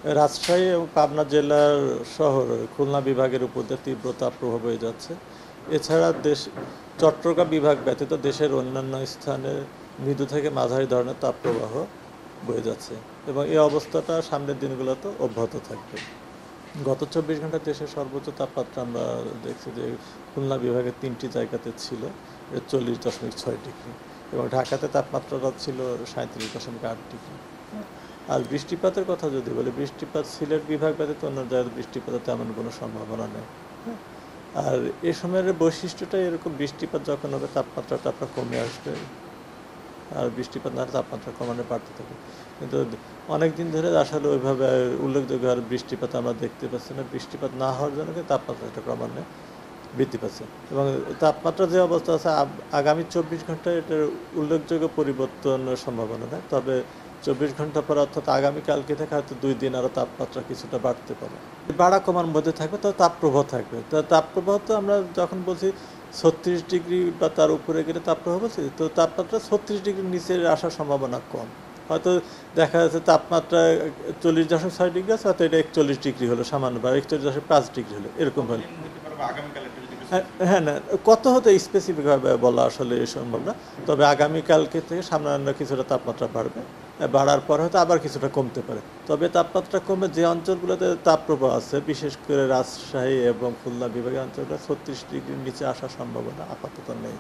রাজশাহী এবং পাবনা জেলার শহর খুলনা বিভাগের উপর দিয়ে তীব্র তাপপ্রবাহ বয়ে যাচ্ছে। এছাড়া চট্টগ্রাম বিভাগ ব্যতীত দেশের অন্যান্য স্থানে মৃদু থেকে মাঝারি ধরনের তাপপ্রবাহ বয়ে যাচ্ছে এবং এই অবস্থাটা সামনের দিনগুলোতে অব্যাহত থাকবে। গত 24 ঘন্টা দেশের সর্বোচ্চ তাপমাত্রা আমরা দেখছি যে খুলনা বিভাগের 3টি জায়গাতে ছিল 40.6 ডিগ্রি এবং ঢাকাতে তাপমাত্রাটা ছিল 37.8 ডিগ্রি। আর বৃষ্টিপাতের কথা যদি বলি, বৃষ্টিপাত সিলেট বিভাগ ব্যতীত অন্য জায়গায় বৃষ্টিপাতের তেমন কোনো সম্ভাবনা নেই। আর এ সময়ের বৈশিষ্ট্যটা এরকম, বৃষ্টিপাত যখন হবে তাপমাত্রাটা আপনার কমে আসবে, আর বৃষ্টিপাত না হলে তাপমাত্রা ক্রমান্বয়ে বাড়তে থাকে। কিন্তু অনেক দিন ধরে আসলে ওইভাবে উল্লেখযোগ্য আর বৃষ্টিপাত আমরা দেখতে পাচ্ছি না। বৃষ্টিপাত না হওয়ার জন্য কিন্তু তাপমাত্রাটা ক্রমান্বয়ে বৃদ্ধি পাচ্ছে এবং তাপমাত্রা যে অবস্থা আছে আগামী 24 ঘন্টায় এটার উল্লেখযোগ্য পরিবর্তনের সম্ভাবনা নেই। তবে 24 ঘন্টা পর অর্থাৎ আগামীকালকে থেকে হয়তো 2 দিন আরও তাপমাত্রা কিছুটা বাড়তে পারে। বাড়া কমার মধ্যে থাকবে, তো তাপপ্রবাহ থাকবে। তো তাপপ্রবাহ তো আমরা যখন বলছি 36 ডিগ্রি বা তার উপরে গেলে তাপপ্রবাহ বলছি, তো তাপমাত্রা 36 ডিগ্রির নিচে আসার সম্ভাবনা কম। হয়তো দেখা যাচ্ছে তাপমাত্রা 40.6 ডিগ্রি আছে, হয়তো এটা 41 ডিগ্রি হলো সামান্য, বা 41.5 ডিগ্রি হলো, এরকম হলো। হ্যাঁ, না, কত হতে স্পেসিফিকভাবে বলা আসলে সম্ভব না। তবে আগামীকালকে থেকে সামান্য কিছুটা তাপমাত্রা বাড়বে, বাড়ার পর হয়তো আবার কিছুটা কমতে পারে। তবে তাপমাত্রা কমে যে অঞ্চলগুলোতে তাপপ্রবাহ আছে, বিশেষ করে রাজশাহী এবং খুলনা বিভাগের অঞ্চলগুলো 36 ডিগ্রির নিচে আসার সম্ভাবনা আপাতত নেই।